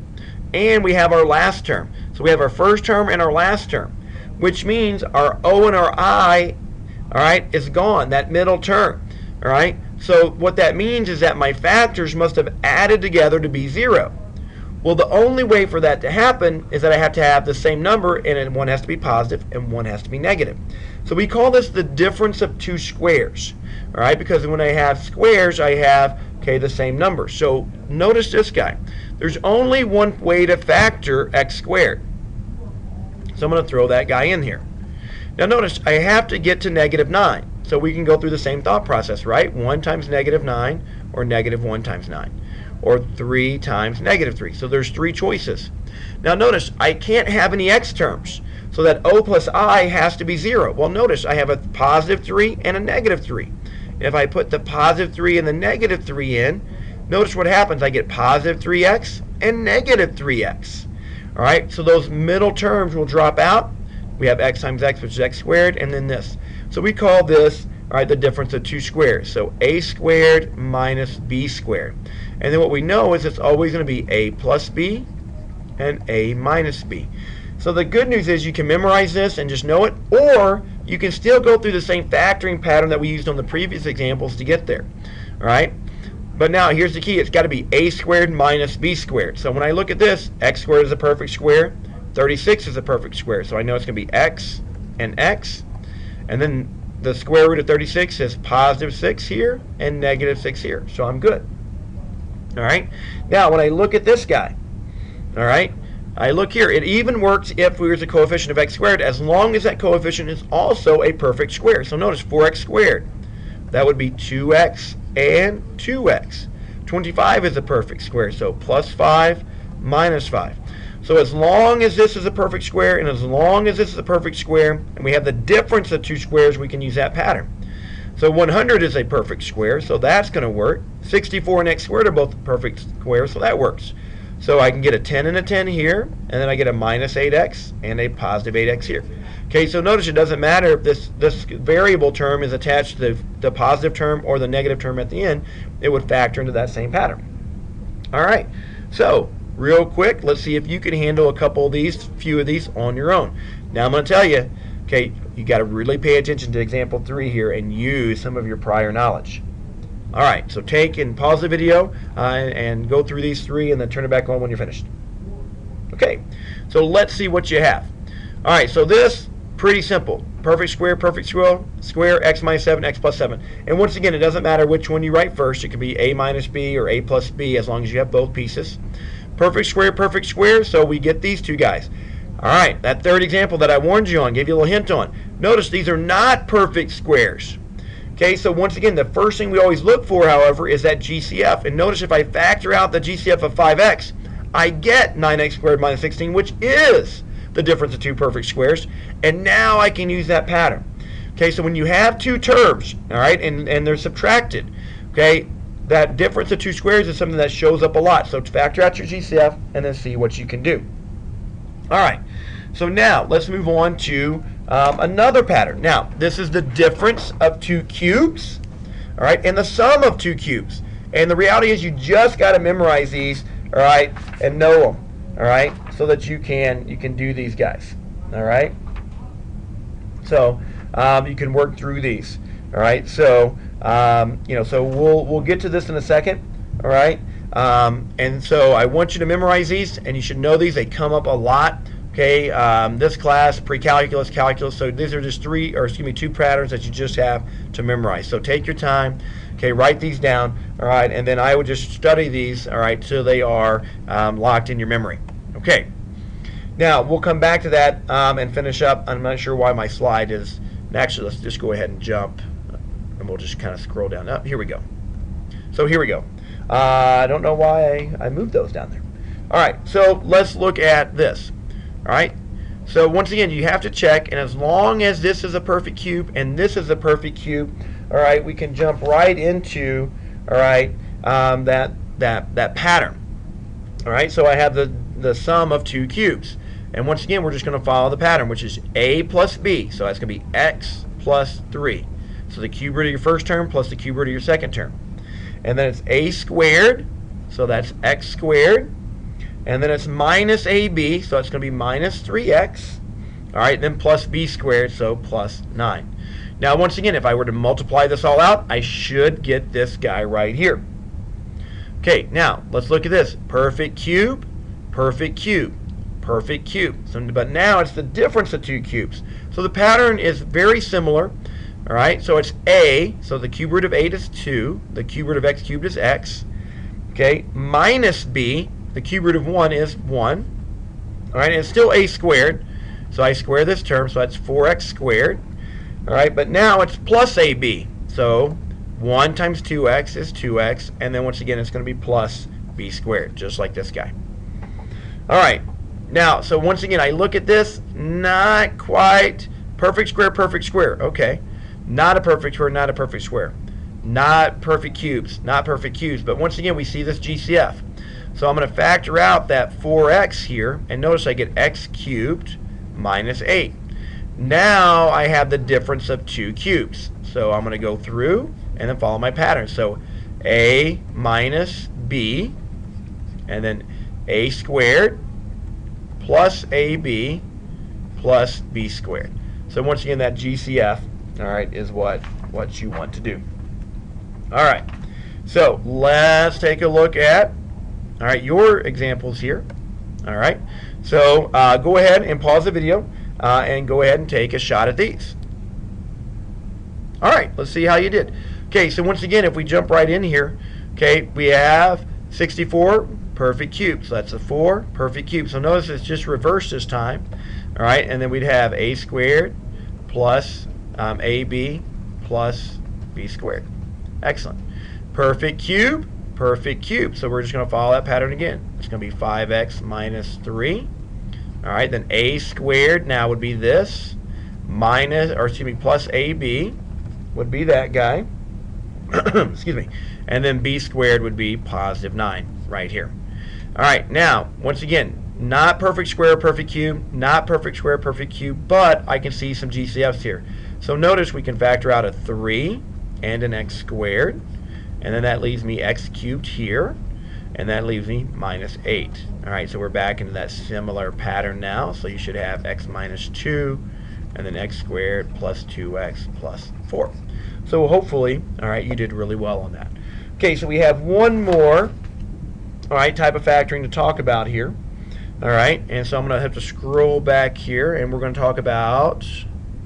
and we have our last term. So we have our first term and our last term, which means our O and our I, all right, is gone, that middle term, all right? So what that means is that my factors must have added together to be 0. Well, the only way for that to happen is that I have to have the same number, and one has to be positive and one has to be negative. So we call this the difference of two squares. All right, because when I have squares, I have, okay, the same number. So notice this guy. There's only one way to factor x squared. So I'm going to throw that guy in here. Now notice I have to get to negative 9. So we can go through the same thought process, right? 1 times negative 9, or negative 1 times 9, or 3 times negative 3. So there's 3 choices. Now notice I can't have any x terms. So that o plus I has to be 0. Well, notice I have a positive 3 and a negative 3. If I put the positive 3 and the negative 3 in, notice what happens. I get positive 3x and negative 3x. All right, so those middle terms will drop out. We have x times x, which is x squared, and then this. So we call this, all right, the difference of two squares. So a squared minus b squared. And then what we know is it's always going to be a plus b and a minus b. So the good news is you can memorize this and just know it, or you can still go through the same factoring pattern that we used on the previous examples to get there. All right? But now here's the key. It's got to be a squared minus b squared. So when I look at this, x squared is a perfect square. 36 is a perfect square. So I know it's going to be x and x. And then the square root of 36 is positive 6 here and negative 6 here. So I'm good. All right? Now when I look at this guy, all right, I look here. It even works if we use a coefficient of x squared, as long as that coefficient is also a perfect square. So notice 4x squared. That would be 2x and 2x. 25 is a perfect square, so plus 5 minus 5. So as long as this is a perfect square, and as long as this is a perfect square, and we have the difference of two squares, we can use that pattern. So 100 is a perfect square, so that's going to work. 64 and x squared are both perfect squares, so that works. So I can get a 10 and a 10 here, and then I get a minus 8x and a positive 8x here. Okay, so notice it doesn't matter if this variable term is attached to the positive term or the negative term at the end, it would factor into that same pattern. All right, so real quick, let's see if you can handle a couple of these, few of these on your own. Now I'm going to tell you, okay, you got to really pay attention to example 3 here and use some of your prior knowledge. All right, so take and pause the video and go through these 3 and then turn it back on when you're finished. Okay, so let's see what you have. All right, so this, pretty simple. Perfect square, x minus 7, x plus 7. And once again, it doesn't matter which one you write first. It could be a minus b or a plus b as long as you have both pieces. Perfect square, so we get these two guys. All right, that third example that I warned you on, gave you a little hint on. Notice these are not perfect squares. Okay, so once again, the first thing we always look for, however, is that GCF. And notice if I factor out the GCF of 5x, I get 9x squared minus 16, which is the difference of two perfect squares. And now I can use that pattern. Okay, so when you have two terms, all right, and they're subtracted, okay, that difference of two squares is something that shows up a lot. So factor out your GCF and then see what you can do. All right, so now let's move on to another pattern. Now, this is the difference of two cubes, all right, and the sum of two cubes. And the reality is you just got to memorize these, all right, and know them, all right, so that you can do these guys, all right. So you can work through these, all right. So so we'll get to this in a second, all right. And so I want you to memorize these, and you should know these. They come up a lot. Okay, this class, pre-calculus, calculus. So these are just two patterns that you just have to memorize. So take your time. Okay, write these down. All right, and then I would just study these. All right, so they are locked in your memory. Okay. Now we'll come back to that and finish up. I'm not sure why my slide is. Actually, let's just go ahead and jump, and we'll just kind of scroll down. Oh, here we go. So here we go. I don't know why I moved those down there. All right, so let's look at this. All right, so once again, you have to check, and as long as this is a perfect cube and this is a perfect cube, all right, we can jump right into, all right, that pattern. All right, so I have the sum of two cubes, and once again, we're just going to follow the pattern, which is a plus b. So that's going to be x plus 3. So the cube root of your first term plus the cube root of your second term. And then it's a squared, so that's x squared. And then it's minus ab, so it's going to be minus 3x. All right, then plus b squared, so plus 9. Now, once again, if I were to multiply this all out, I should get this guy right here. Okay, now let's look at this. Perfect cube, perfect cube, perfect cube. So, but now it's the difference of two cubes. So the pattern is very similar. All right, so it's a, so the cube root of 8 is 2. The cube root of x cubed is x. Okay, minus b, the cube root of 1 is 1. All right, and it's still a squared. So I square this term, so that's 4x squared. All right, but now it's plus ab. So 1 times 2x is 2x, and then once again it's going to be plus b squared, just like this guy. All right, now, so once again, I look at this, not quite perfect square, okay. Not a perfect square, not a perfect square. Not perfect cubes, not perfect cubes, but once again, we see this GCF. So I'm going to factor out that 4x here, and notice I get x cubed minus 8. Now I have the difference of two cubes. So I'm going to go through and then follow my pattern. So a minus b, and then a squared plus ab plus b squared. So once again, that GCF, all right, is what you want to do. All right, so let's take a look at, all right, your examples here. All right, so go ahead and pause the video and go ahead and take a shot at these. All right, let's see how you did. Okay, so once again, if we jump right in here, okay, we have 64 perfect cubes. So that's a 4 perfect cubes. So notice it's just reversed this time. All right, and then we'd have a squared plus ab plus b squared. Excellent. Perfect cube, perfect cube. So we're just going to follow that pattern again. It's going to be 5x minus 3. All right, then a squared now would be this, minus, or excuse me, plus ab would be that guy. Excuse me. And then b squared would be positive 9 right here. All right, now, once again, not perfect square, perfect cube, not perfect square, perfect cube, but I can see some GCFs here. So notice we can factor out a 3 and an x squared, and then that leaves me x cubed here, and that leaves me minus 8. All right, so we're back into that similar pattern now. So you should have x minus 2, and then x squared plus 2x plus 4. So hopefully, all right, you did really well on that. Okay, so we have one more, all right, type of factoring to talk about here. All right, and so I'm going to have to scroll back here, and we're going to talk about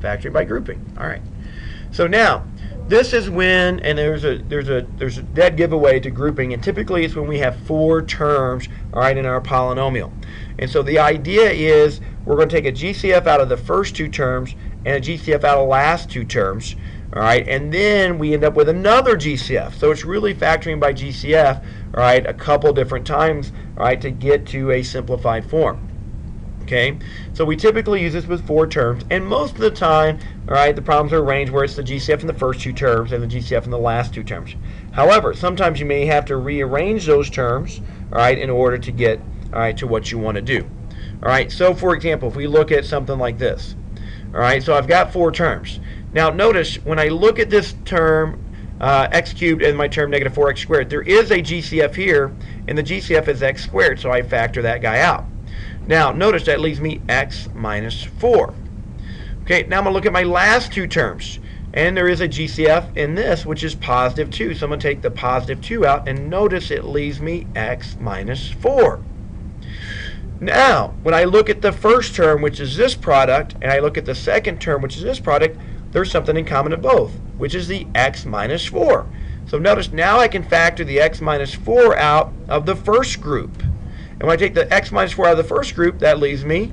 factoring by grouping. All right, so now this is when, and there's a dead giveaway to grouping, and typically it's when we have 4 terms, all right, in our polynomial. And so the idea is we're going to take a GCF out of the first 2 terms and a GCF out of the last 2 terms, all right, and then we end up with another GCF. So it's really factoring by GCF, all right, a couple different times, all right, to get to a simplified form. Okay, so we typically use this with 4 terms, and most of the time, all right, the problems are arranged where it's the GCF in the first 2 terms and the GCF in the last 2 terms. However, sometimes you may have to rearrange those terms, all right, in order to get, all right, to what you want to do. All right, so for example, if we look at something like this, all right, so I've got 4 terms. Now notice when I look at this term, x cubed, and my term negative 4x squared, there is a GCF here, and the GCF is x squared, so I factor that guy out. Now notice that leaves me x minus 4. Okay, now I'm going to look at my last 2 terms, and there is a GCF in this, which is positive 2, so I'm going to take the positive 2 out, and notice it leaves me x minus 4. Now, when I look at the first term, which is this product, and I look at the second term, which is this product, there's something in common in both, which is the x minus 4. So notice now I can factor the x minus 4 out of the first group. And when I take the x minus 4 out of the first group, that leaves me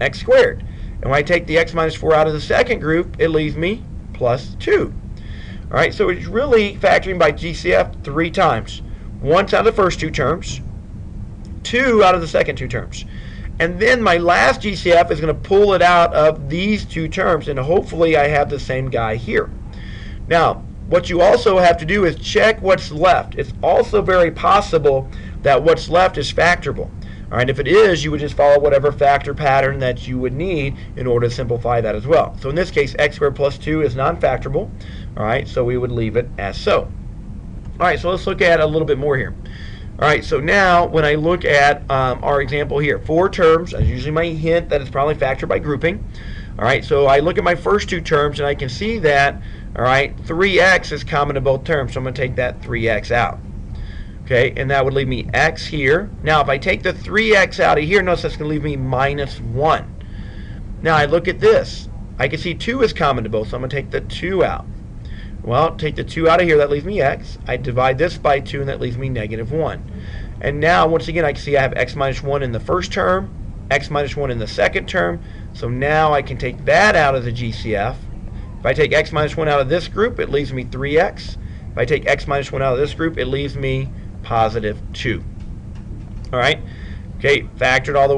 x squared. And when I take the x minus 4 out of the second group, it leaves me plus 2. All right, so it's really factoring by GCF 3 times. Once out of the first 2 terms, 2 out of the second 2 terms. And then my last GCF is going to pull it out of these 2 terms, and hopefully I have the same guy here. Now, what you also have to do is check what's left. It's also very possible that what's left is factorable. All right, if it is, you would just follow whatever factor pattern that you would need in order to simplify that as well. So in this case, x squared plus 2 is non-factorable. All right, so we would leave it as so. All right, so let's look at a little bit more here. All right, so now when I look at our example here, 4 terms, that's usually my hint that it's probably factored by grouping. All right, so I look at my first two terms and I can see that, all right, 3x is common to both terms, so I'm going to take that 3x out. Okay, and that would leave me x here. Now, if I take the 3x out of here, notice that's going to leave me minus 1. Now, I look at this. I can see 2 is common to both, so I'm going to take the 2 out. Well, take the 2 out of here, that leaves me x. I divide this by 2, and that leaves me negative 1. And now, once again, I can see I have x minus 1 in the first term, x minus 1 in the second term. So now I can take that out of the GCF. If I take x minus 1 out of this group, it leaves me 3x. If I take x minus 1 out of this group, it leaves me positive 2. All right. Okay, factored all the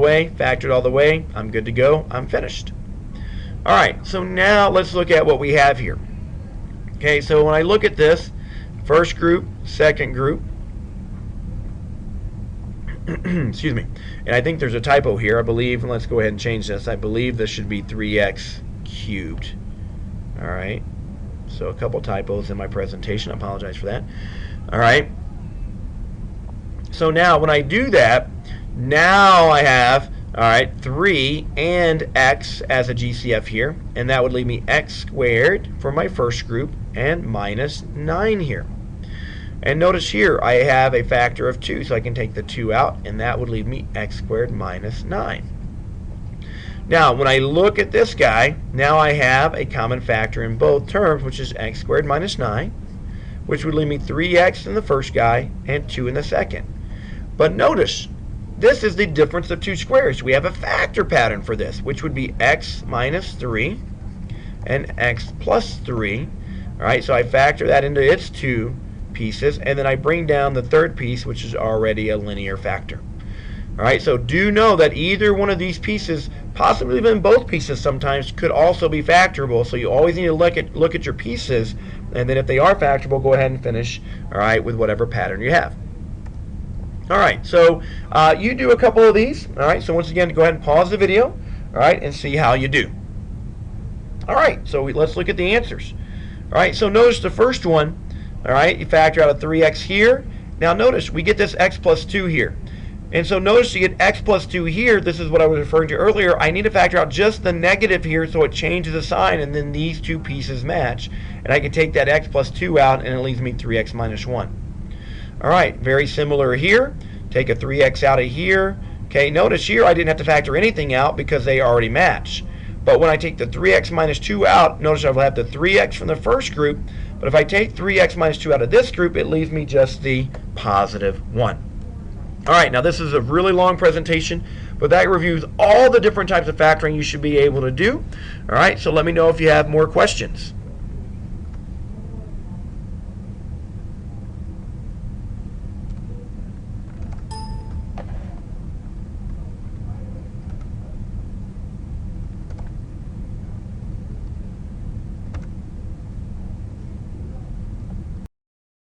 way. I'm good to go. I'm finished. All right, so now let's look at what we have here. Okay, so when I look at this, first group, second group, excuse me, and I think there's a typo here. I believe, let's go ahead and change this. I believe this should be 3x cubed. All right, so a couple typos in my presentation. I apologize for that. All right. So now when I do that, now I have, all right, 3 and x as a GCF here, and that would leave me x squared for my first group and minus 9 here. And notice here I have a factor of 2, so I can take the 2 out, and that would leave me x squared minus 9. Now, when I look at this guy, now I have a common factor in both terms, which is x squared minus 9, which would leave me 3x in the first guy and 2 in the second. But notice, this is the difference of two squares. We have a factor pattern for this, which would be x minus 3 and x plus 3. All right, so I factor that into its two pieces, and then I bring down the third piece, which is already a linear factor. All right, so do know that either one of these pieces, possibly even both pieces sometimes, could also be factorable. So you always need to look at your pieces, and then if they are factorable, go ahead and finish, all right, with whatever pattern you have. All right, so you do a couple of these. All right, so once again, go ahead and pause the video, all right, and see how you do. All right, so let's look at the answers. All right, so notice the first one, all right, you factor out a 3x here. Now notice we get this x plus 2 here. And so notice you get x plus 2 here. This is what I was referring to earlier. I need to factor out just the negative here so it changes the sign, and then these two pieces match. And I can take that x plus 2 out, and it leaves me 3x minus 1. All right, very similar here. Take a 3x out of here. Okay, notice here I didn't have to factor anything out because they already match. But when I take the 3x minus 2 out, notice I'll have the 3x from the first group. But if I take 3x minus 2 out of this group, it leaves me just the positive 1. All right, now this is a really long presentation, but that reviews all the different types of factoring you should be able to do. All right, so let me know if you have more questions.